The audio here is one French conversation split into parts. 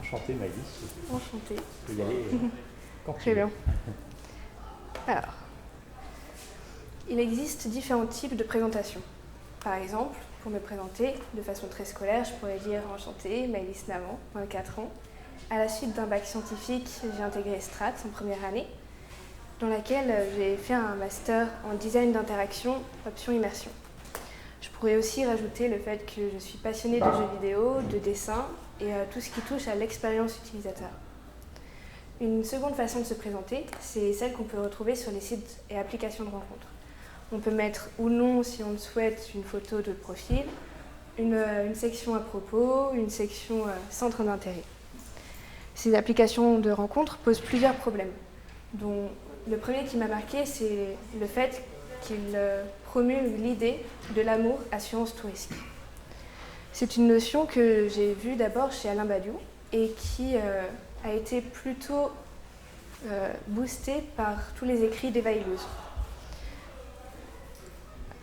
Enchanté Maëlys. Enchantée. Tu peux y aller quand tu Très veux. bien. Alors, il existe différents types de présentations. Par exemple, pour me présenter de façon très scolaire, je pourrais dire Enchantée, Maëlys Navant, 24 ans. À la suite d'un bac scientifique, j'ai intégré Strat en première année, dans laquelle j'ai fait un master en design d'interaction, option immersion. Je pourrais aussi rajouter le fait que je suis passionnée de jeux vidéo, de dessin et tout ce qui touche à l'expérience utilisateur. Une seconde façon de se présenter, c'est celle qu'on peut retrouver sur les sites et applications de rencontres. On peut mettre ou non, si on le souhaite, une photo de profil, une section à propos, une section centre d'intérêt. Ces applications de rencontres posent plusieurs problèmes, dont le premier qui m'a marqué, c'est le fait qu'il promulgue l'idée de l'amour assurance tout risque. C'est une notion que j'ai vue d'abord chez Alain Badiou et qui a été plutôt boostée par tous les écrits d'Eva Illouz.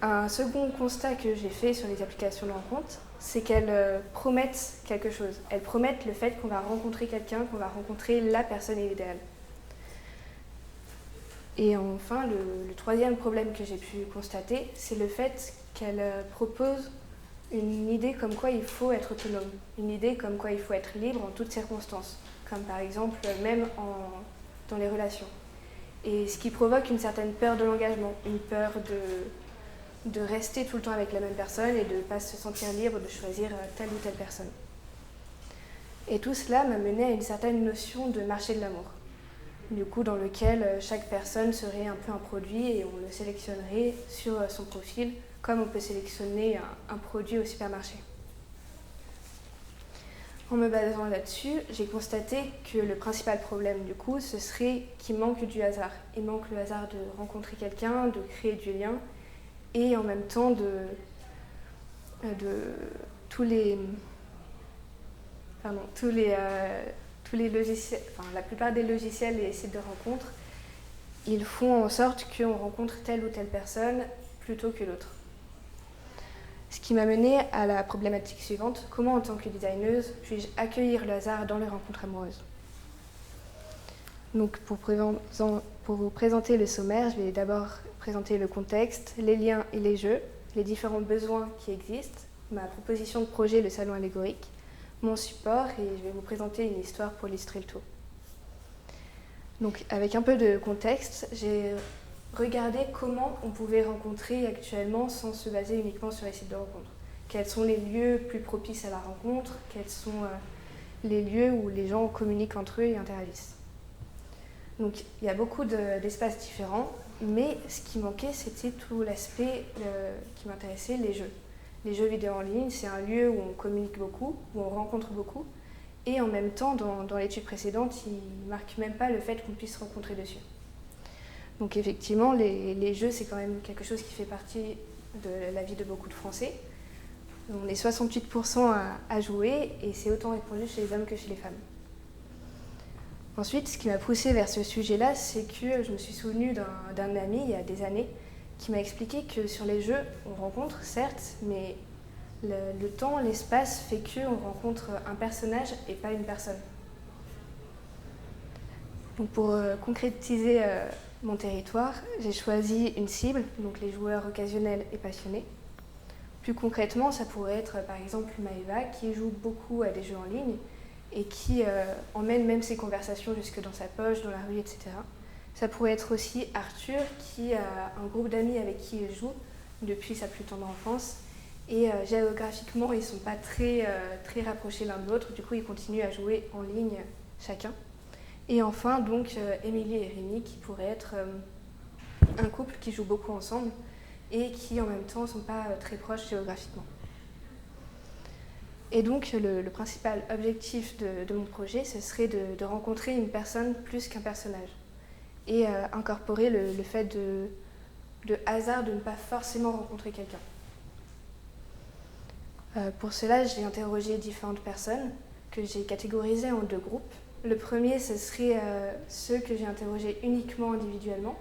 Un second constat que j'ai fait sur les applications de rencontre, c'est qu'elles promettent quelque chose. Elles promettent le fait qu'on va rencontrer quelqu'un, qu'on va rencontrer la personne idéale. Et enfin, le troisième problème que j'ai pu constater, c'est le fait qu'elle propose une idée comme quoi il faut être autonome, une idée comme quoi il faut être libre en toutes circonstances, comme par exemple même dans les relations. Et ce qui provoque une certaine peur de l'engagement, une peur de rester tout le temps avec la même personne et de ne pas se sentir libre de choisir telle ou telle personne. Et tout cela m'a mené à une certaine notion de marché de l'amour, du coup dans lequel chaque personne serait un peu un produit et on le sélectionnerait sur son profil, comme on peut sélectionner un produit au supermarché. En me basant là-dessus, j'ai constaté que le principal problème du coup, ce serait qu'il manque du hasard. Il manque le hasard de rencontrer quelqu'un, de créer du lien, et en même temps de tous les logiciels, enfin la plupart des logiciels et sites de rencontres, ils font en sorte qu'on rencontre telle ou telle personne plutôt que l'autre. Ce qui m'a menée à la problématique suivante, comment en tant que designeuse puis-je accueillir le hasard dans les rencontres amoureuses ? Donc pour vous présenter le sommaire, je vais d'abord présenter le contexte, les liens et les jeux, les différents besoins qui existent, ma proposition de projet, le salon allégorique, mon support et je vais vous présenter une histoire pour illustrer le tout. Donc avec un peu de contexte, j'ai regardé comment on pouvait rencontrer actuellement sans se baser uniquement sur les sites de rencontres. Quels sont les lieux plus propices à la rencontre, quels sont les lieux où les gens communiquent entre eux et interagissent. Donc il y a beaucoup d'espaces différents, mais ce qui manquait, c'était tout l'aspect qui m'intéressait, les jeux. Les jeux vidéo en ligne, c'est un lieu où on communique beaucoup, où on rencontre beaucoup, et en même temps, dans l'étude précédente, il ne marque même pas le fait qu'on puisse se rencontrer dessus. Donc effectivement, les jeux, c'est quand même quelque chose qui fait partie de la vie de beaucoup de Français. On est 68% à jouer, et c'est autant répandu chez les hommes que chez les femmes. Ensuite, ce qui m'a poussée vers ce sujet-là, c'est que je me suis souvenue d'un ami, il y a des années, qui m'a expliqué que sur les jeux, on rencontre, certes, mais le temps, l'espace fait qu'on rencontre un personnage et pas une personne. Donc pour concrétiser mon territoire, j'ai choisi une cible, donc les joueurs occasionnels et passionnés. Plus concrètement, ça pourrait être par exemple Maëva qui joue beaucoup à des jeux en ligne et qui emmène même ses conversations jusque dans sa poche, dans la rue, etc. Ça pourrait être aussi Arthur qui a un groupe d'amis avec qui il joue depuis sa plus tendre enfance et géographiquement ils ne sont pas très rapprochés l'un de l'autre, du coup ils continuent à jouer en ligne chacun. Et enfin donc Émilie et Rémi qui pourraient être un couple qui joue beaucoup ensemble et qui en même temps ne sont pas très proches géographiquement. Et donc le principal objectif de mon projet, ce serait de rencontrer une personne plus qu'un personnage et incorporer le fait de hasard de ne pas forcément rencontrer quelqu'un. Pour cela, j'ai interrogé différentes personnes que j'ai catégorisées en 2 groupes. Le premier, ce serait ceux que j'ai interrogés uniquement individuellement.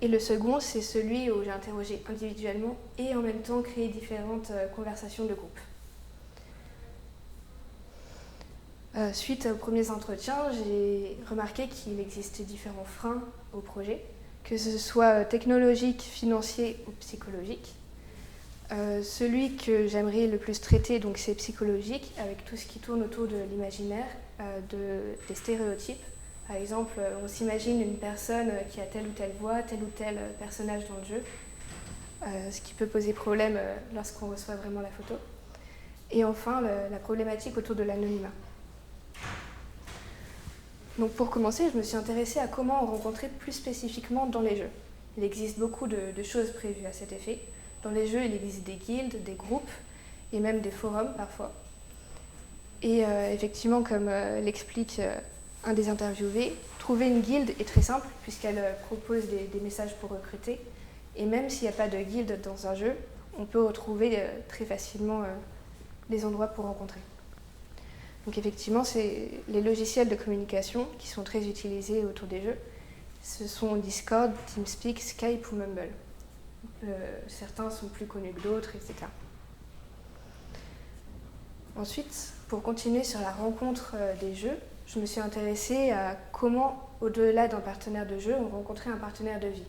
Et le second, c'est celui où j'ai interrogé individuellement et en même temps créé différentes conversations de groupe. Suite aux premiers entretiens, j'ai remarqué qu'il existait différents freins au projet, que ce soit technologique, financier ou psychologique. Celui que j'aimerais le plus traiter, donc, c'est psychologique, avec tout ce qui tourne autour de l'imaginaire, des stéréotypes. Par exemple, on s'imagine une personne qui a telle ou telle voix, tel ou tel personnage dans le jeu, ce qui peut poser problème lorsqu'on reçoit vraiment la photo. Et enfin, la problématique autour de l'anonymat. Donc pour commencer, je me suis intéressée à comment rencontrer plus spécifiquement dans les jeux. Il existe beaucoup de choses prévues à cet effet. Dans les jeux, il existe des guildes, des groupes et même des forums parfois. Et effectivement, comme l'explique un des interviewés, trouver une guilde est très simple puisqu'elle propose des messages pour recruter. Et même s'il n'y a pas de guilde dans un jeu, on peut retrouver très facilement les endroits pour rencontrer. Donc effectivement, c'est les logiciels de communication qui sont très utilisés autour des jeux. Ce sont Discord, TeamSpeak, Skype ou Mumble. Certains sont plus connus que d'autres, etc. Ensuite, pour continuer sur la rencontre des jeux, je me suis intéressée à comment, au-delà d'un partenaire de jeu, on rencontrait un partenaire de vie.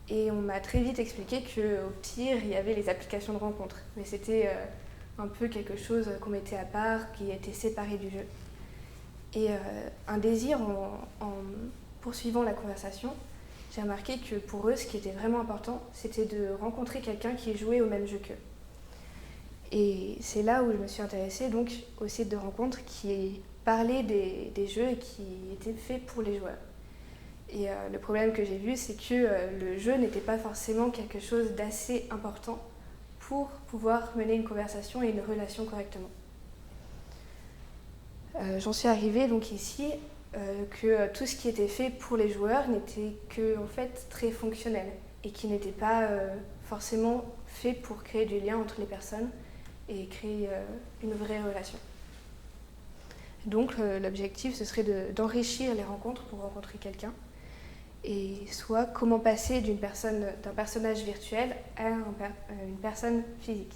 Et on m'a très vite expliqué qu'au pire, il y avait les applications de rencontre. Mais c'était un peu quelque chose qu'on mettait à part, qui était séparé du jeu. Et un désir, en poursuivant la conversation, j'ai remarqué que pour eux, ce qui était vraiment important, c'était de rencontrer quelqu'un qui jouait au même jeu qu'eux. Et c'est là où je me suis intéressée donc, au site de rencontre qui parlait des jeux et qui était fait pour les joueurs. Et le problème que j'ai vu, c'est que le jeu n'était pas forcément quelque chose d'assez important pour pouvoir mener une conversation et une relation correctement. J'en suis arrivée donc ici que tout ce qui était fait pour les joueurs n'était que en fait très fonctionnel et qui n'était pas forcément fait pour créer du lien entre les personnes et créer une vraie relation. Donc l'objectif ce serait d'enrichir les rencontres pour rencontrer quelqu'un et soit comment passer d'un personnage virtuel à une personne physique.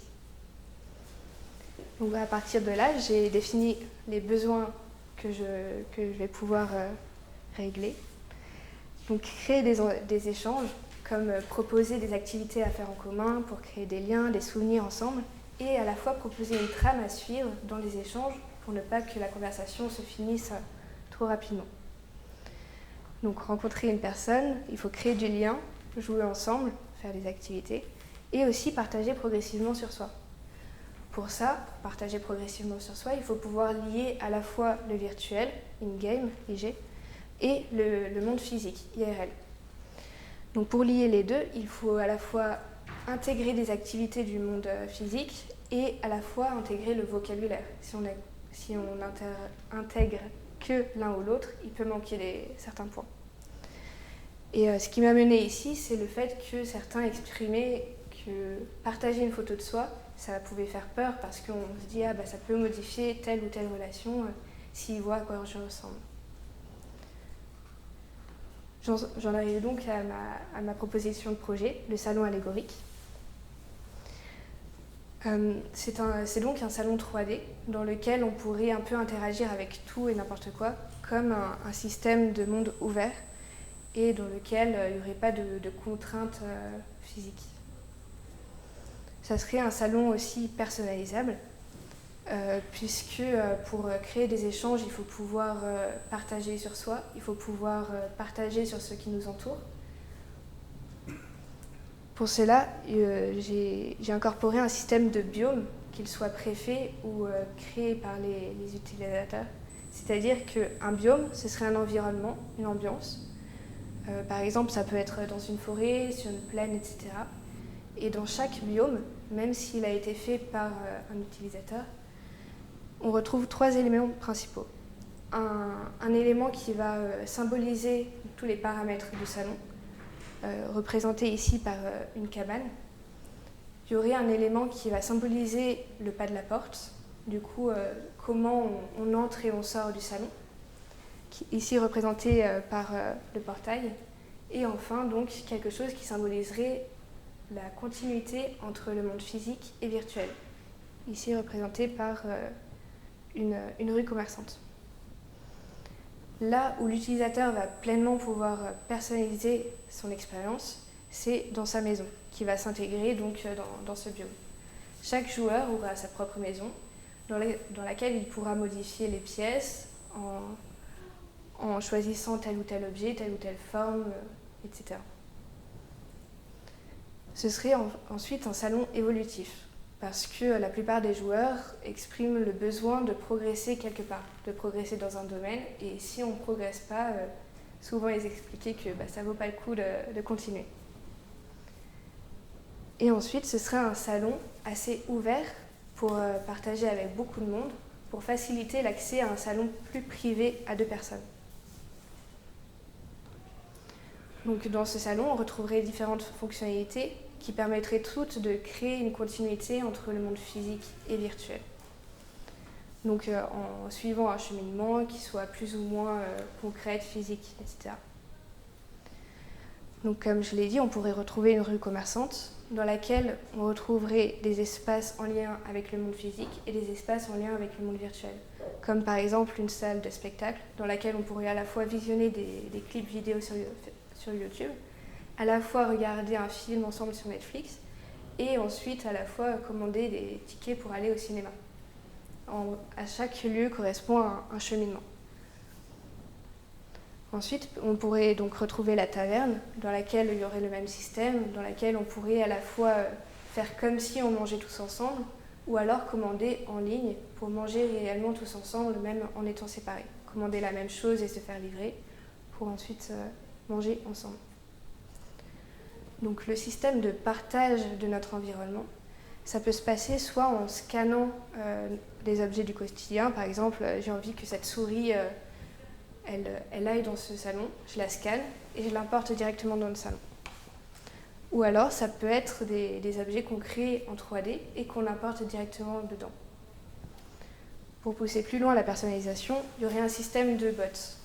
Donc à partir de là, j'ai défini les besoins que je vais pouvoir régler. Donc créer des échanges, comme proposer des activités à faire en commun pour créer des liens, des souvenirs ensemble, et à la fois proposer une trame à suivre dans les échanges pour ne pas que la conversation se finisse trop rapidement. Donc rencontrer une personne, il faut créer du lien, jouer ensemble, faire des activités, et aussi partager progressivement sur soi. Pour ça, pour partager progressivement sur soi, il faut pouvoir lier à la fois le virtuel, in-game, IG, et le monde physique, IRL. Donc pour lier les deux, il faut à la fois intégrer des activités du monde physique et à la fois intégrer le vocabulaire. Si on intègre que l'un ou l'autre, il peut manquer certains points. Et ce qui m'a menée ici, c'est le fait que certains exprimaient que partager une photo de soi, ça pouvait faire peur parce qu'on se dit « ça peut modifier telle ou telle relation s'ils voient à quoi je ressemble ». J'en arrive donc à ma proposition de projet, le salon allégorique. C'est donc un salon 3D dans lequel on pourrait un peu interagir avec tout et n'importe quoi, comme un système de monde ouvert et dans lequel il n'y aurait pas de contraintes physiques. Ça serait un salon aussi personnalisable, puisque pour créer des échanges, il faut pouvoir partager sur soi, il faut pouvoir partager sur ce qui nous entoure. Pour cela, j'ai incorporé un système de biomes, qu'il soit préfet ou créé par les utilisateurs. C'est-à-dire qu'un biome, ce serait un environnement, une ambiance. Par exemple, ça peut être dans une forêt, sur une plaine, etc. Et dans chaque biome, même s'il a été fait par un utilisateur, on retrouve 3 éléments principaux. Un élément qui va symboliser tous les paramètres du salon, représenté ici par une cabane. Il y aurait un élément qui va symboliser le pas de la porte, du coup comment on entre et on sort du salon, ici représenté par le portail. Et enfin donc quelque chose qui symboliserait la continuité entre le monde physique et virtuel, ici représenté par une rue commerçante. Là où l'utilisateur va pleinement pouvoir personnaliser son expérience, c'est dans sa maison, qui va s'intégrer donc dans ce biome. Chaque joueur aura sa propre maison, dans laquelle il pourra modifier les pièces en choisissant tel ou tel objet, telle ou telle forme, etc. Ce serait ensuite un salon évolutif, parce que la plupart des joueurs expriment le besoin de progresser quelque part, de progresser dans un domaine, et si on ne progresse pas, souvent ils expliquaient que ça ne vaut pas le coup de continuer. Et ensuite, ce serait un salon assez ouvert pour partager avec beaucoup de monde, pour faciliter l'accès à un salon plus privé à 2 personnes. Donc dans ce salon, on retrouverait différentes fonctionnalités qui permettraient toutes de créer une continuité entre le monde physique et virtuel. Donc en suivant un cheminement qui soit plus ou moins concret, physique, etc. Donc comme je l'ai dit, on pourrait retrouver une rue commerçante dans laquelle on retrouverait des espaces en lien avec le monde physique et des espaces en lien avec le monde virtuel. Comme par exemple une salle de spectacle dans laquelle on pourrait à la fois visionner des clips vidéo sur YouTube, à la fois regarder un film ensemble sur Netflix et ensuite à la fois commander des tickets pour aller au cinéma. À chaque lieu correspond un cheminement. Ensuite, on pourrait donc retrouver la taverne dans laquelle il y aurait le même système, dans laquelle on pourrait à la fois faire comme si on mangeait tous ensemble ou alors commander en ligne pour manger réellement tous ensemble, même en étant séparés. Commander la même chose et se faire livrer pour ensuite manger ensemble. Donc le système de partage de notre environnement, ça peut se passer soit en scannant des objets du quotidien. Par exemple, j'ai envie que cette souris, elle aille dans ce salon, je la scanne et je l'importe directement dans le salon. Ou alors, ça peut être des objets qu'on crée en 3D et qu'on importe directement dedans. Pour pousser plus loin la personnalisation, il y aurait un système de bots,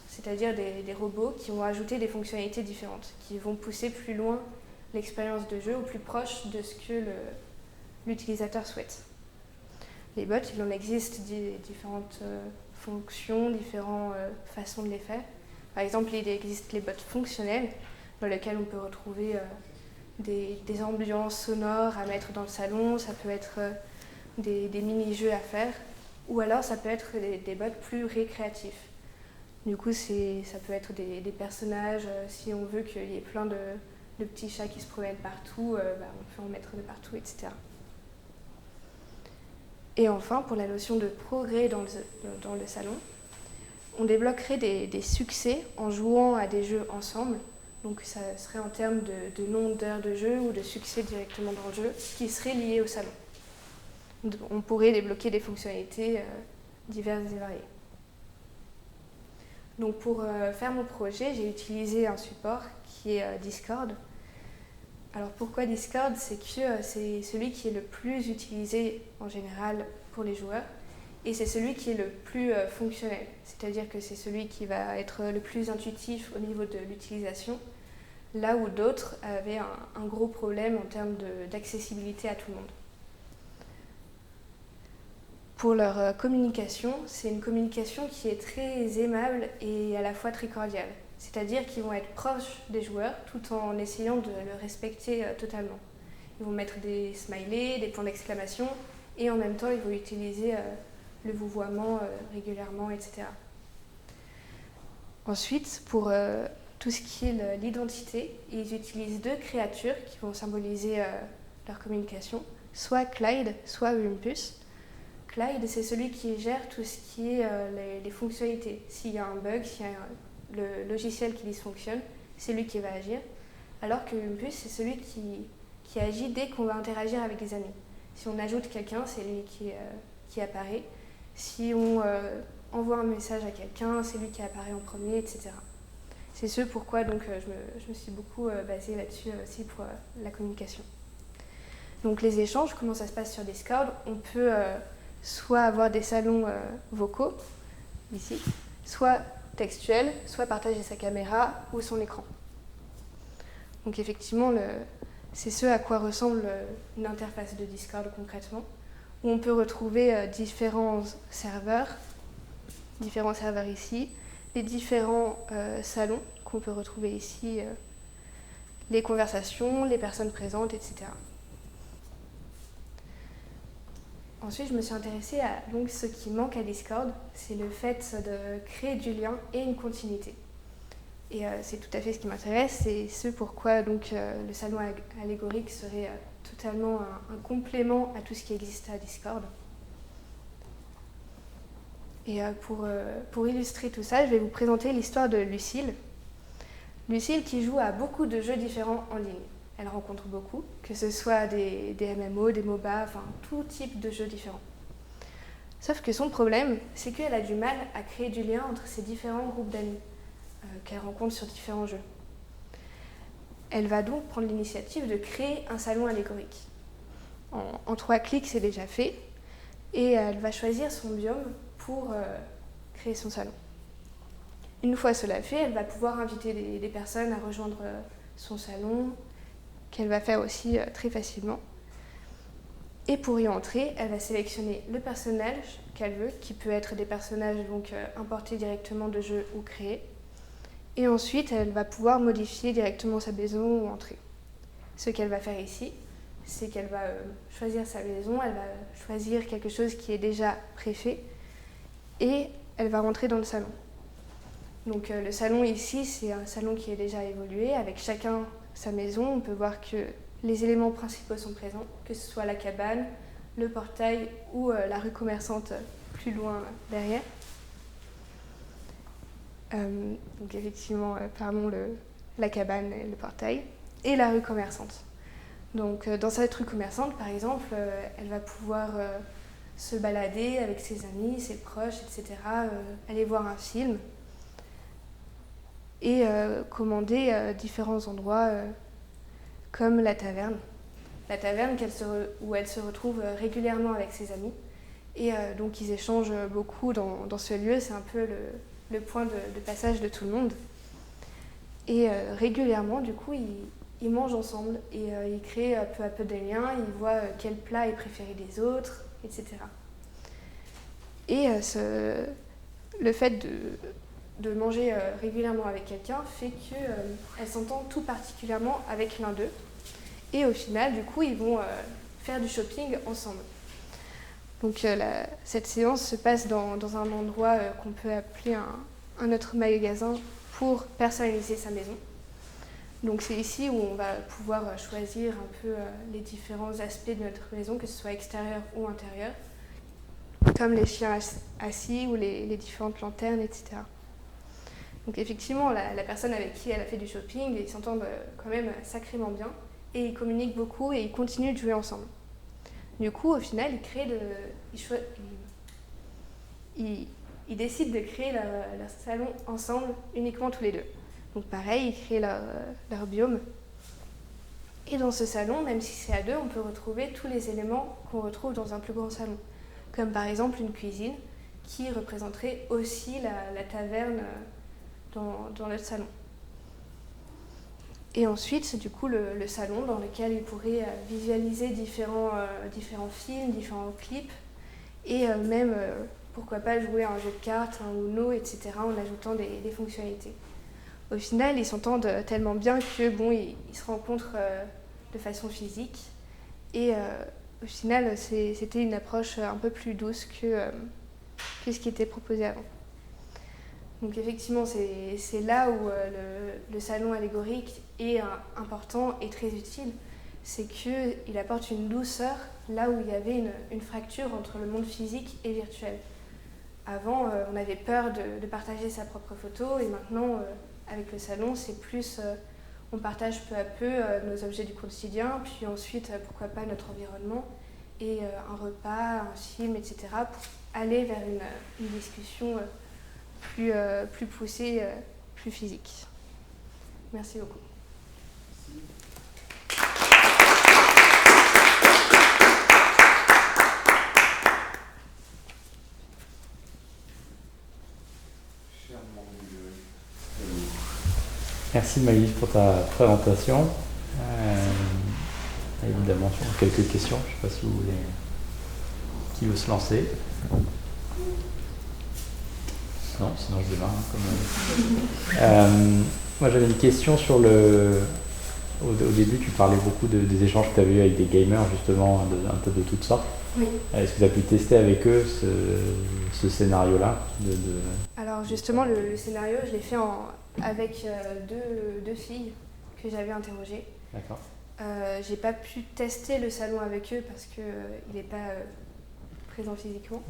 c'est-à-dire des robots qui vont ajouter des fonctionnalités différentes, qui vont pousser plus loin l'expérience de jeu au plus proche de ce que l'utilisateur souhaite. Les bots, il en existe différentes fonctions, différentes façons de les faire. Par exemple, il existe les bots fonctionnels, dans lesquels on peut retrouver des ambiances sonores à mettre dans le salon, ça peut être des mini-jeux à faire, ou alors ça peut être des bots plus récréatifs. Du coup, ça peut être des personnages, si on veut qu'il y ait plein de petits chats qui se promènent partout, on peut en mettre de partout, etc. Et enfin, pour la notion de progrès dans le salon, on débloquerait des succès en jouant à des jeux ensemble. Donc ça serait en termes de nombre d'heures de jeu ou de succès directement dans le jeu qui seraient liés au salon. On pourrait débloquer des fonctionnalités diverses et variées. Donc pour faire mon projet, j'ai utilisé un support qui est Discord. Alors pourquoi Discord? C'est que c'est celui qui est le plus utilisé en général pour les joueurs et c'est celui qui est le plus fonctionnel. C'est-à-dire que c'est celui qui va être le plus intuitif au niveau de l'utilisation, là où d'autres avaient un gros problème en termes d'accessibilité à tout le monde. Pour leur communication, c'est une communication qui est très aimable et à la fois très cordiale. C'est-à-dire qu'ils vont être proches des joueurs tout en essayant de le respecter totalement. Ils vont mettre des smileys, des points d'exclamation et en même temps ils vont utiliser le vouvoiement régulièrement, etc. Ensuite, pour tout ce qui est l'identité, ils utilisent 2 créatures qui vont symboliser leur communication, soit Clyde, soit Olympus. Clyde, c'est celui qui gère tout ce qui est les fonctionnalités. S'il y a un bug, s'il y a le logiciel qui dysfonctionne, c'est lui qui va agir. Alors que Olympus, c'est celui qui agit dès qu'on va interagir avec des amis. Si on ajoute quelqu'un, c'est lui qui apparaît. Si on envoie un message à quelqu'un, c'est lui qui apparaît en premier, etc. C'est ce pourquoi donc, je me suis beaucoup basée là-dessus aussi pour la communication. Donc les échanges, comment ça se passe sur Discord? On peut soit avoir des salons vocaux, ici, soit textuels, soit partager sa caméra ou son écran. Donc effectivement, c'est ce à quoi ressemble une interface de Discord concrètement, où on peut retrouver différents serveurs ici, les différents salons qu'on peut retrouver ici, les conversations, les personnes présentes, etc. Ensuite, je me suis intéressée à donc, ce qui manque à Discord, c'est le fait de créer du lien et une continuité. Et c'est tout à fait ce qui m'intéresse, c'est ce pourquoi donc, le salon allégorique serait totalement un complément à tout ce qui existe à Discord. Et pour illustrer tout ça, je vais vous présenter l'histoire de Lucille. Lucille qui joue à beaucoup de jeux différents en ligne. Elle rencontre beaucoup, que ce soit des MMO, des MOBA, enfin tout type de jeux différents. Sauf que son problème, c'est qu'elle a du mal à créer du lien entre ces différents groupes d'amis qu'elle rencontre sur différents jeux. Elle va donc prendre l'initiative de créer un salon allégorique. En 3 clics, c'est déjà fait, et elle va choisir son biome pour créer son salon. Une fois cela fait, elle va pouvoir inviter des personnes à rejoindre son salon, qu'elle va faire aussi très facilement. Et pour y entrer, elle va sélectionner le personnage qu'elle veut, qui peut être des personnages donc, importés directement de jeux ou créés. Et ensuite, elle va pouvoir modifier directement sa maison ou entrer. Ce qu'elle va faire ici, c'est qu'elle va choisir sa maison, elle va choisir quelque chose qui est déjà préfet, et elle va rentrer dans le salon. Donc le salon ici, c'est un salon qui est déjà évolué, avec chacun sa maison. On peut voir que les éléments principaux sont présents, que ce soit la cabane, le portail ou la rue commerçante plus loin derrière. Donc effectivement, pardon, la cabane et le portail, et la rue commerçante. Donc dans cette rue commerçante, par exemple, elle va pouvoir se balader avec ses amis, ses proches, etc., aller voir un film, et commander différents endroits comme la taverne. La taverne où elle se retrouve régulièrement avec ses amis. Et donc ils échangent beaucoup dans ce lieu, c'est un peu le point de passage de tout le monde. Et régulièrement, du coup, ils mangent ensemble et ils créent peu à peu des liens, ils voient quel plat est préféré des autres, etc. Et le fait de manger régulièrement avec quelqu'un fait qu'elle s'entend tout particulièrement avec l'un d'eux. Et au final, du coup, ils vont faire du shopping ensemble. Donc cette séance se passe dans un endroit qu'on peut appeler un autre magasin pour personnaliser sa maison. Donc c'est ici où on va pouvoir choisir un peu les différents aspects de notre maison, que ce soit extérieur ou intérieur, comme les chiens assis ou les différentes lanternes, etc. Donc effectivement, la personne avec qui elle a fait du shopping, ils s'entendent quand même sacrément bien et ils communiquent beaucoup et ils continuent de jouer ensemble. Du coup, au final, ils décident de créer leur salon ensemble, uniquement tous les deux. Donc pareil, ils créent leur biome. Et dans ce salon, même si c'est à deux, on peut retrouver tous les éléments qu'on retrouve dans un plus grand salon. Comme par exemple une cuisine qui représenterait aussi la taverne dans notre salon. Et ensuite, c'est du coup le salon dans lequel ils pourraient visualiser différents films, différents clips, et même, pourquoi pas, jouer à un jeu de cartes, un Uno, etc., en ajoutant des fonctionnalités. Au final, ils s'entendent tellement bien que ils se rencontrent de façon physique, et au final, c'était une approche un peu plus douce que ce qui était proposé avant. Donc effectivement, c'est là où le salon allégorique est important et très utile. C'est qu'il apporte une douceur là où il y avait une fracture entre le monde physique et virtuel. Avant, on avait peur de partager sa propre photo et maintenant, avec le salon, c'est plus on partage peu à peu nos objets du quotidien, puis ensuite, pourquoi pas, notre environnement et un repas, un film, etc. pour aller vers une discussion plus poussée, plus physique. Merci beaucoup. Merci Maïs pour ta présentation. Évidemment, sur quelques questions. Je ne sais pas si vous voulez... Qui veut se lancer? Non, sinon je démarre. Moi j'avais une question sur au début tu parlais beaucoup des échanges que tu avais eu avec des gamers justement, un peu de toutes sortes. Oui. Est-ce que tu as pu tester avec eux ce scénario-là Alors justement le scénario je l'ai fait avec deux filles que j'avais interrogées. D'accord. J'ai pas pu tester le salon avec eux parce qu'il n'est pas présent physiquement.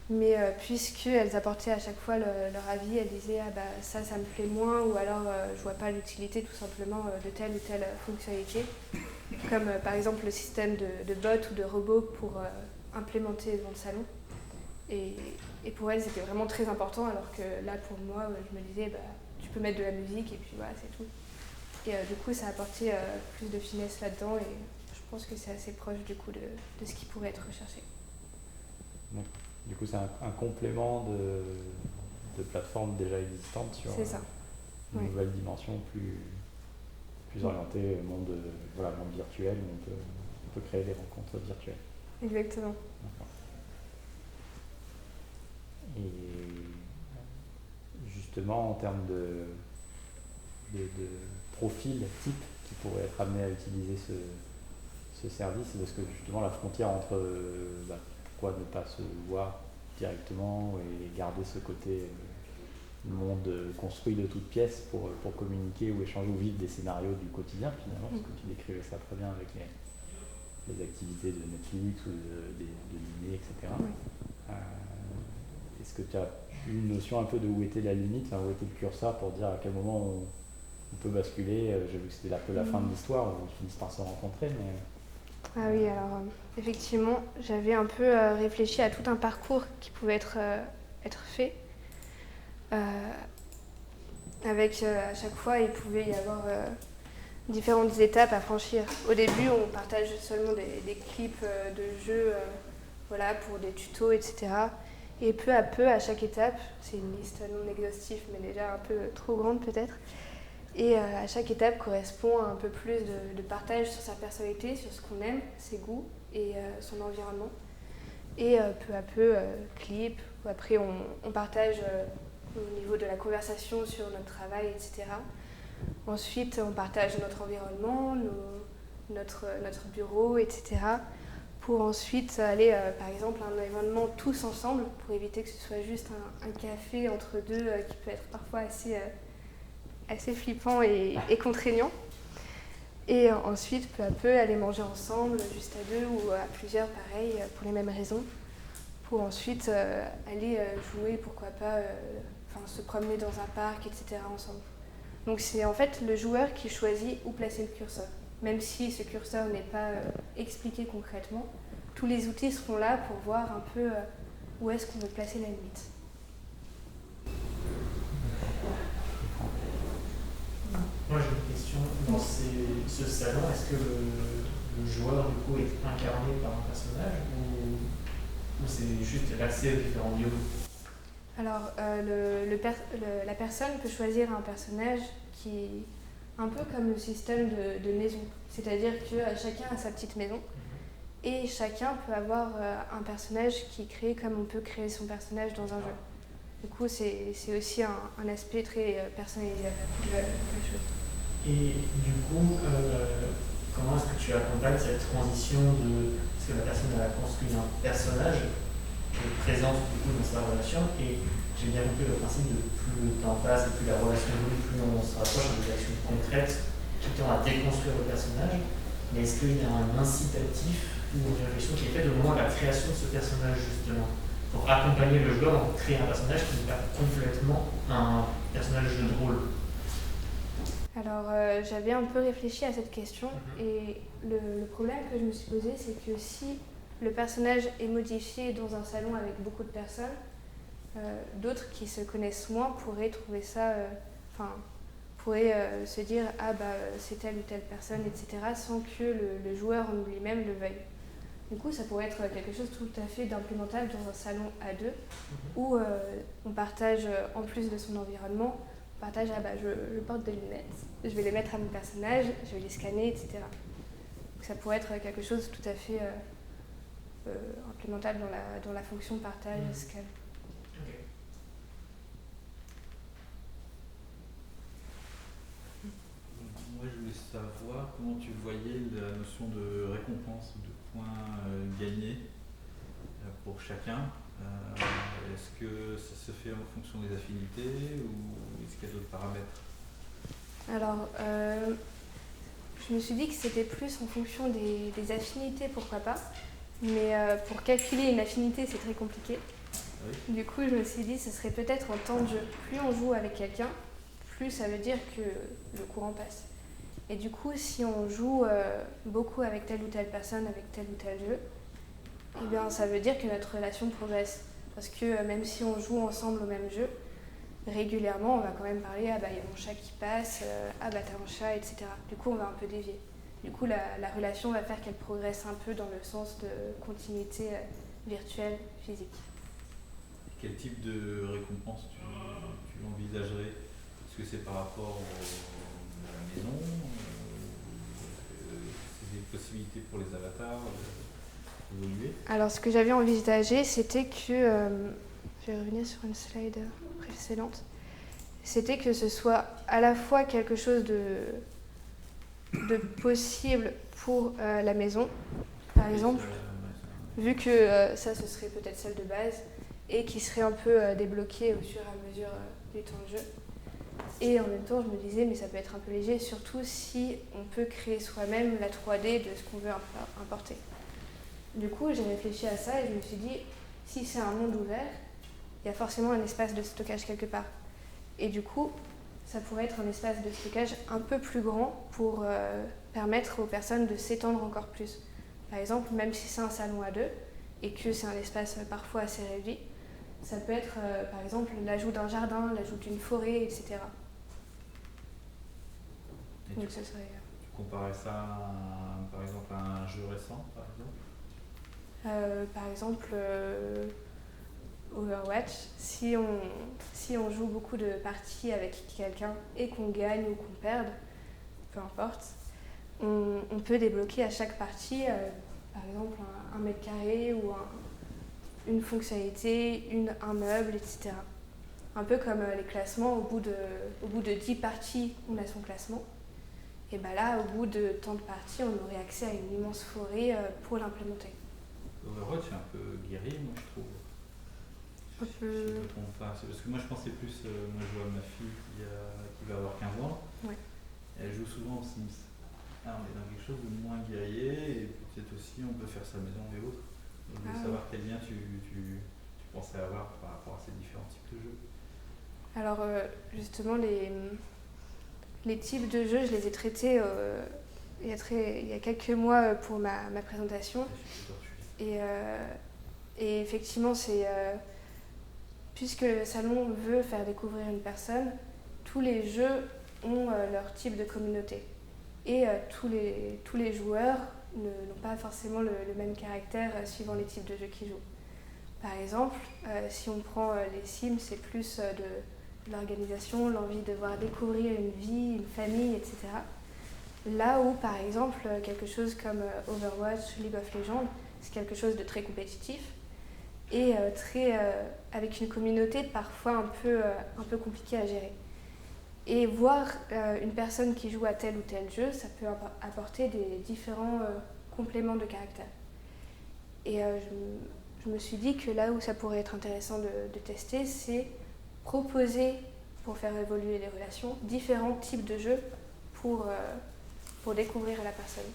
Mais puisqu'elles apportaient à chaque fois leur avis, elles disaient ah bah ça me plaît moins, ou alors je vois pas l'utilité tout simplement de telle ou telle fonctionnalité, comme par exemple le système de bots ou de robots pour implémenter dans le salon. Et pour elles c'était vraiment très important, alors que là pour moi je me disais bah tu peux mettre de la musique et puis voilà c'est tout. Et du coup ça a apporté plus de finesse là-dedans, et je pense que c'est assez proche du coup de ce qui pourrait être recherché. D'accord. Du coup, c'est un complément de plateformes déjà existantes sur une nouvelle dimension plus orientée au monde virtuel, où on peut créer des rencontres virtuelles. Exactement. D'accord. Et justement, en termes de profil type qui pourrait être amené à utiliser ce service, parce que justement la frontière entre pourquoi ne pas se voir directement et garder ce côté monde construit de toutes pièces pour communiquer ou échanger ou vivre des scénarios du quotidien finalement, parce que tu décrivais ça très bien avec les activités de Netflix ou de dîner, etc. Oui. Est-ce que tu as une notion un peu de où était la limite, où était le curseur pour dire à quel moment on peut basculer? J'ai vu que c'était un peu la fin de l'histoire, où ils finissent par se rencontrer, mais... Ah oui, alors effectivement, j'avais un peu réfléchi à tout un parcours qui pouvait être fait. Avec à chaque fois, il pouvait y avoir différentes étapes à franchir. Au début, on partage seulement des clips de jeux pour des tutos, etc. Et peu à peu, à chaque étape, c'est une liste non exhaustive, mais déjà un peu trop grande peut-être. Et à chaque étape correspond à un peu plus de partage sur sa personnalité, sur ce qu'on aime, ses goûts et son environnement. Et peu à peu, clips, où après on partage au niveau de la conversation sur notre travail, etc. Ensuite, on partage notre environnement, notre bureau, etc. Pour ensuite aller, par exemple, à un événement tous ensemble, pour éviter que ce soit juste un café entre deux qui peut être parfois assez flippant et contraignant. Et ensuite, peu à peu, aller manger ensemble, juste à deux ou à plusieurs, pareil, pour les mêmes raisons. Pour ensuite aller jouer, pourquoi pas, se promener dans un parc, etc. ensemble. Donc c'est en fait le joueur qui choisit où placer le curseur. Même si ce curseur n'est pas expliqué concrètement, tous les outils seront là pour voir un peu où est-ce qu'on veut placer la limite. Moi j'ai une question. Dans ce salon, est-ce que le joueur du coup est incarné par un personnage ou c'est juste l'accès aux différents biomes? Alors la personne peut choisir un personnage qui est un peu comme le système de maison. C'est-à-dire que chacun a sa petite maison et chacun peut avoir un personnage qui est créé comme on peut créer son personnage dans un jeu. Du coup, c'est aussi un aspect très personnalisé de la chose. Et du coup, comment est-ce que tu accompagnes cette transition parce que la personne a construit un personnage présente du coup dans sa relation, et j'ai bien compris le principe de plus le temps passe et plus la relation évolue, plus on se rapproche des actions concrètes qui tendent à déconstruire le personnage. Mais est-ce qu'il y a un incitatif ou une réflexion qui est faite au moment de la création de ce personnage justement, pour accompagner le joueur dans créer un personnage qui n'est pas complètement un personnage de jeu de rôle? Alors j'avais un peu réfléchi à cette question et le problème que je me suis posé, c'est que si le personnage est modifié dans un salon avec beaucoup de personnes, d'autres qui se connaissent moins pourraient trouver ça, pourraient se dire ah bah c'est telle ou telle personne, etc. sans que le joueur en lui-même le veuille. Du coup, ça pourrait être quelque chose tout à fait d'implémentable dans un salon à deux, où on partage, en plus de son environnement, on partage ah bah je porte des lunettes, je vais les mettre à mon personnage, je vais les scanner, etc. Donc ça pourrait être quelque chose tout à fait implémentable dans la fonction partage scan. moi, je voulais savoir comment tu voyais la notion de récompense ou de points gagnés pour chacun. Est-ce que ça se fait en fonction des affinités ou est-ce qu'il y a d'autres paramètres? Alors, je me suis dit que c'était plus en fonction des affinités, pourquoi pas. Mais pour calculer une affinité, c'est très compliqué. Oui. Du coup, je me suis dit que ce serait peut-être en temps de jeu. Plus on joue avec quelqu'un, plus ça veut dire que le courant passe. Et du coup, si on joue beaucoup avec telle ou telle personne, avec tel ou tel jeu, eh bien, ça veut dire que notre relation progresse. Parce que même si on joue ensemble au même jeu, régulièrement, on va quand même parler « Ah bah, il y a mon chat qui passe, ah bah, t'as un chat, etc. » Du coup, on va un peu dévier. Du coup, la relation va faire qu'elle progresse un peu dans le sens de continuité virtuelle, physique. Quel type de récompense tu envisagerais? Est-ce que c'est par rapport à la maison? C'est des possibilités pour les avatars d'évoluer? Alors, ce que j'avais envisagé, c'était que... je vais revenir sur une slide précédente. C'était que ce soit à la fois quelque chose de possible pour la maison, par exemple, vu que ça, ce serait peut-être celle de base, et qui serait un peu débloqué au fur et à mesure du temps de jeu. Et en même temps, je me disais, mais ça peut être un peu léger, surtout si on peut créer soi-même la 3D de ce qu'on veut importer. Du coup, j'ai réfléchi à ça et je me suis dit, si c'est un monde ouvert, il y a forcément un espace de stockage quelque part. Et du coup, ça pourrait être un espace de stockage un peu plus grand pour permettre aux personnes de s'étendre encore plus. Par exemple, même si c'est un salon à deux et que c'est un espace parfois assez réduit, ça peut être par exemple l'ajout d'un jardin, l'ajout d'une forêt, etc. Et Donc ça serait... Tu comparais ça par exemple à un jeu récent, par exemple? Overwatch, si on joue beaucoup de parties avec quelqu'un et qu'on gagne ou qu'on perde, peu importe, on peut débloquer à chaque partie, par exemple, un mètre carré ou une fonctionnalité, un meuble, etc. Un peu comme les classements, au bout de 10 parties, on a son classement. Et bien là, au bout de tant de parties, on aurait accès à une immense forêt pour l'implémenter. Overwatch, c'est un peu guerrier, moi, je trouve. Je me trompe pas. C'est parce que moi, je pensais plus... moi, je vois ma fille qui va avoir 15 ans. Ouais. Elle joue souvent aux Sims. Ah, on est dans quelque chose de moins guerrier et peut-être aussi on peut faire sa maison et autres. Donc, je voulais savoir quel lien tu pensais avoir par rapport à ces différents types de jeux. Alors, justement, les types de jeux, je les ai traités il y a quelques mois pour ma présentation. Et effectivement, puisque le salon veut faire découvrir une personne, tous les jeux ont leur type de communauté. Et tous les joueurs n'ont pas forcément le même caractère suivant les types de jeux qu'ils jouent. Par exemple, si on prend les Sims, c'est plus de l'organisation, l'envie de voir découvrir une vie, une famille, etc. Là où, par exemple, quelque chose comme Overwatch, League of Legends, c'est quelque chose de très compétitif et avec une communauté parfois un peu compliquée à gérer. Et voir une personne qui joue à tel ou tel jeu, ça peut apporter des différents compléments de caractère. Et je me suis dit que là où ça pourrait être intéressant de tester, c'est proposer, pour faire évoluer les relations, différents types de jeux pour découvrir la personne.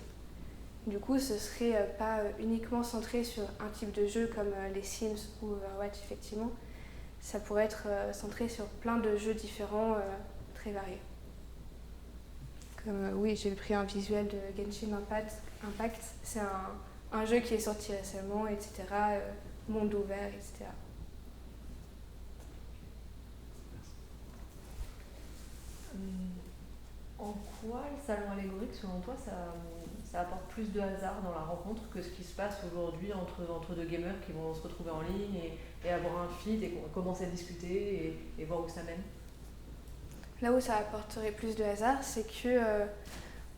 Du coup, ce serait pas uniquement centré sur un type de jeu comme les Sims ou Overwatch, effectivement. Ça pourrait être centré sur plein de jeux différents, très variés. Comme, oui, j'ai pris un visuel de Genshin Impact. C'est un jeu qui est sorti récemment, etc. Monde ouvert, etc. En quoi le salon allégorique, selon toi, ça apporte plus de hasard dans la rencontre que ce qui se passe aujourd'hui entre deux gamers qui vont se retrouver en ligne et avoir un feed et commencer à discuter et voir où ça mène? Là où ça apporterait plus de hasard, c'est que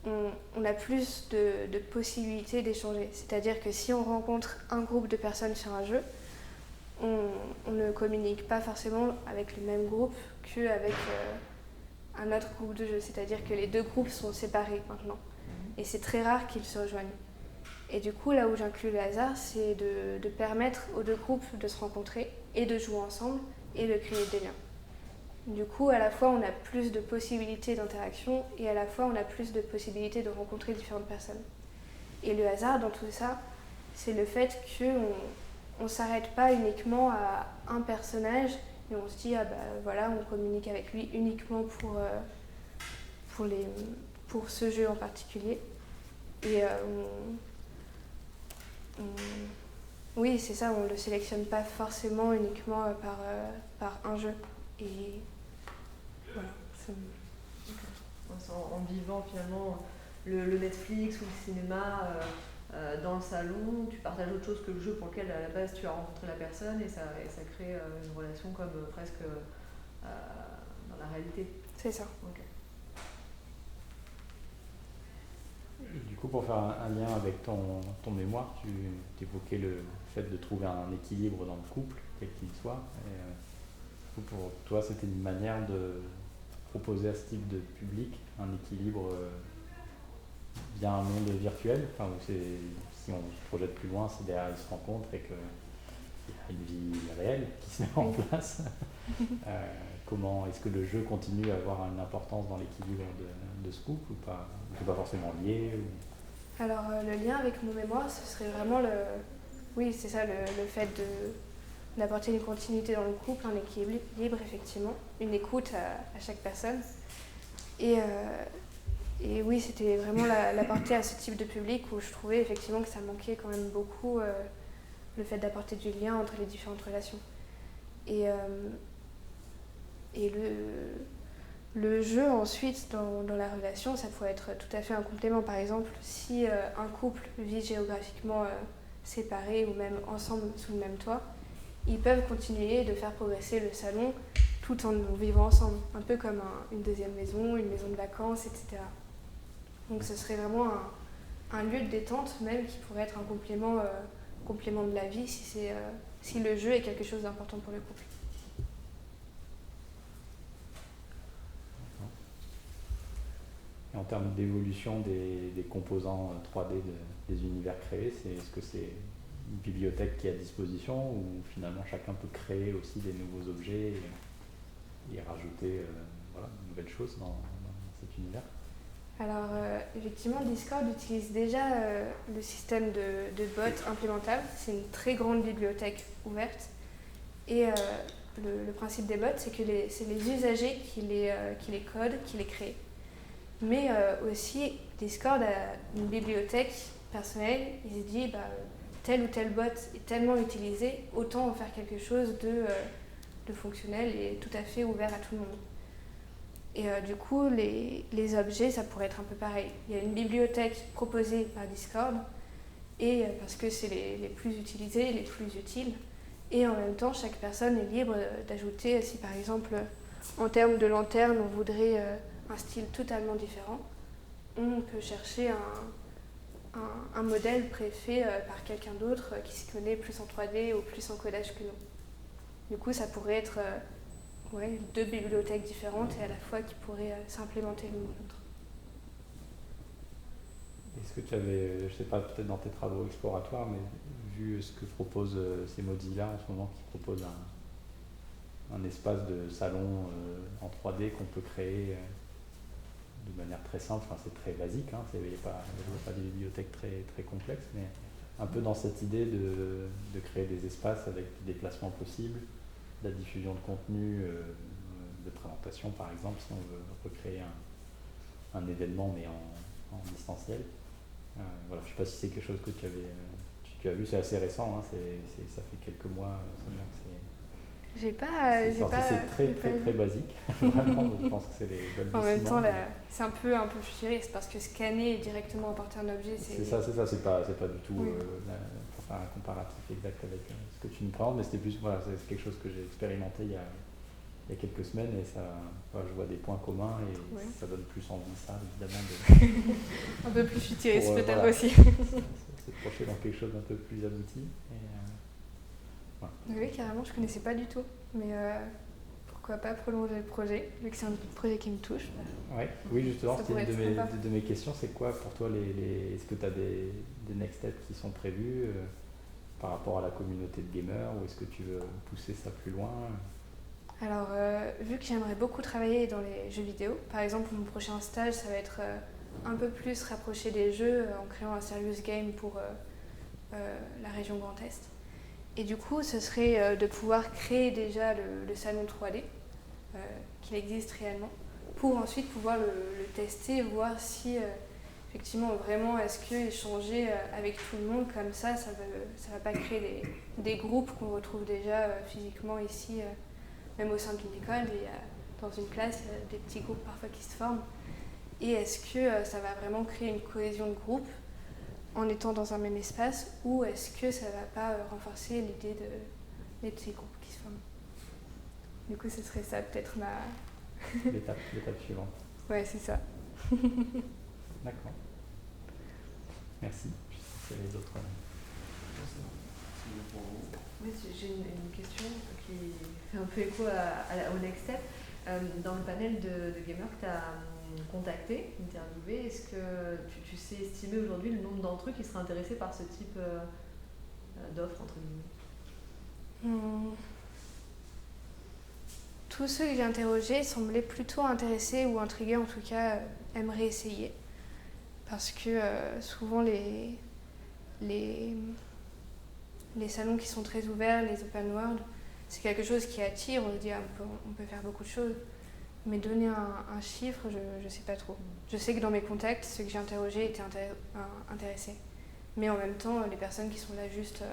on a plus de possibilités d'échanger. C'est-à-dire que si on rencontre un groupe de personnes sur un jeu, on ne communique pas forcément avec le même groupe qu'avec un autre groupe de jeu, c'est-à-dire que les deux groupes sont séparés maintenant. Et c'est très rare qu'ils se rejoignent. Et du coup, là où j'inclus le hasard, c'est de permettre aux deux groupes de se rencontrer et de jouer ensemble et de créer des liens. Du coup, à la fois, on a plus de possibilités d'interaction et à la fois, on a plus de possibilités de rencontrer différentes personnes. Et le hasard dans tout ça, c'est le fait qu'on ne s'arrête pas uniquement à un personnage et on se dit, ah bah voilà, on communique avec lui uniquement pour ce jeu en particulier. Et oui, c'est ça, on ne le sélectionne pas forcément uniquement par un jeu. Et voilà. En vivant finalement le Netflix ou le cinéma dans le salon, tu partages autre chose que le jeu pour lequel à la base tu as rencontré la personne et ça crée une relation comme presque dans la réalité. C'est ça. Okay. Du coup, pour faire un lien avec ton mémoire, tu évoquais le fait de trouver un équilibre dans le couple, quel qu'il soit. Et, pour toi, c'était une manière de proposer à ce type de public un équilibre via un monde virtuel, enfin, où si on se projette plus loin, c'est derrière ils se rencontrent et qu'il y a une vie réelle qui se met en place. Comment est-ce que le jeu continue à avoir une importance dans l'équilibre de ce couple ou pas? C'est pas forcément lié ou... Alors le lien avec mon mémoire, ce serait vraiment oui, c'est ça, le fait d'apporter une continuité dans le couple, un équilibre effectivement, une écoute à chaque personne. Et oui, c'était vraiment l'apporter à ce type de public où je trouvais effectivement que ça manquait quand même beaucoup, le fait d'apporter du lien entre les différentes relations. Et le jeu ensuite dans la relation, ça pourrait être tout à fait un complément. Par exemple, si un couple vit géographiquement séparé ou même ensemble sous le même toit, ils peuvent continuer de faire progresser le salon tout en vivant ensemble, un peu comme une deuxième maison, une maison de vacances, etc. Donc ce serait vraiment un lieu de détente même qui pourrait être un complément de la vie si le jeu est quelque chose d'important pour le couple. Et en termes d'évolution des composants 3D des univers créés, est-ce que c'est une bibliothèque qui est à disposition ou finalement chacun peut créer aussi des nouveaux objets et rajouter de nouvelles choses dans cet univers? Alors effectivement, Discord utilise déjà le système de bots implémentable. C'est une très grande bibliothèque ouverte. Et le principe des bots, c'est que c'est les usagers qui les codent, qui les créent. Mais aussi, Discord a une bibliothèque personnelle. Il se dit, tel ou tel bot est tellement utilisé, autant en faire quelque chose de fonctionnel et tout à fait ouvert à tout le monde. Et du coup, les objets, ça pourrait être un peu pareil. Il y a une bibliothèque proposée par Discord, et parce que c'est les plus utilisés, les plus utiles. Et en même temps, chaque personne est libre d'ajouter, si par exemple, en termes de lanterne, on voudrait un style totalement différent, on peut chercher un modèle préfet par quelqu'un d'autre qui s'y connaît plus en 3D ou plus en codage que nous. Du coup, ça pourrait être deux bibliothèques différentes et à la fois qui pourraient s'implémenter l'une l'autre. Est-ce que tu avais, je sais pas, peut-être dans tes travaux exploratoires, mais vu ce que proposent ces Mozilla en ce moment, qui proposent un espace de salon en 3D qu'on peut créer de manière très simple, enfin c'est très basique, il n'y a pas des bibliothèques très, très complexes, mais un peu dans cette idée de créer des espaces avec des déplacements possibles, la diffusion de contenu, de présentation par exemple, si on veut recréer un événement mais en distanciel. Je ne sais pas si c'est quelque chose que tu as vu, c'est assez récent, ça fait quelques mois seulement que c'est très basique, vraiment, je pense que c'est les balbutiements. En même temps, c'est un peu futuriste parce que scanner et directement apporter un objet, c'est ça, c'est pas du tout pour faire un comparatif exact avec ce que tu nous présentes, mais c'était plus, c'est quelque chose que j'ai expérimenté il y a quelques semaines et ça, je vois des points communs et ça donne plus envie, ça, évidemment. Un peu plus futuriste peut-être aussi. Se projeter dans quelque chose d'un peu plus abouti. Oui, carrément, je connaissais pas du tout, mais pourquoi pas prolonger le projet, vu que c'est un projet qui me touche. Ouais. Oui, justement, Ça c'était pourrait une être sympa. de mes questions. C'est quoi pour toi est-ce que tu as des next steps qui sont prévus par rapport à la communauté de gamers, ou est-ce que tu veux pousser ça plus loin? Alors, vu que j'aimerais beaucoup travailler dans les jeux vidéo, par exemple, mon prochain stage, ça va être un peu plus rapproché des jeux en créant un serious game pour la région Grand Est. Et du coup, ce serait de pouvoir créer déjà le salon 3D, qu'il existe réellement, pour ensuite pouvoir le tester, voir si effectivement vraiment est-ce que échanger avec tout le monde comme ça va pas créer des groupes qu'on retrouve déjà physiquement ici, même au sein d'une école, dans une classe, il y a des petits groupes parfois qui se forment. Et est-ce que ça va vraiment créer une cohésion de groupe en étant dans un même espace, ou est-ce que ça va pas renforcer l'idée des petits groupes qui se forment? Du coup, ce serait ça peut-être L'étape suivante. Ouais, c'est ça. D'accord. Merci. Je sais pas s'il y a les autres. Oui, j'ai une question qui fait un peu écho au Next Step. Dans le panel de gamers que tu as contacté, interviewé, est-ce que tu sais estimer aujourd'hui le nombre d'entre eux qui seraient intéressés par ce type d'offre, entre guillemets? Tous ceux que j'ai interrogés semblaient plutôt intéressés ou intrigués, en tout cas aimeraient essayer. Parce que souvent les salons qui sont très ouverts, les open world, c'est quelque chose qui attire, on se dit on peut faire beaucoup de choses. Mais donner un chiffre, je ne sais pas trop. Je sais que dans mes contacts, ceux que j'ai interrogés étaient intéressés. Mais en même temps, les personnes qui sont là juste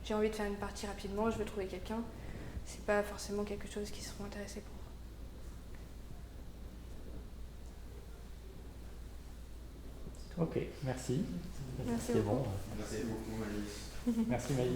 j'ai envie de faire une partie rapidement, je veux trouver quelqu'un, c'est pas forcément quelque chose qui seront intéressés pour. Ok, merci. Merci C'est beaucoup. bon. Merci beaucoup, Alice. Merci Maïs.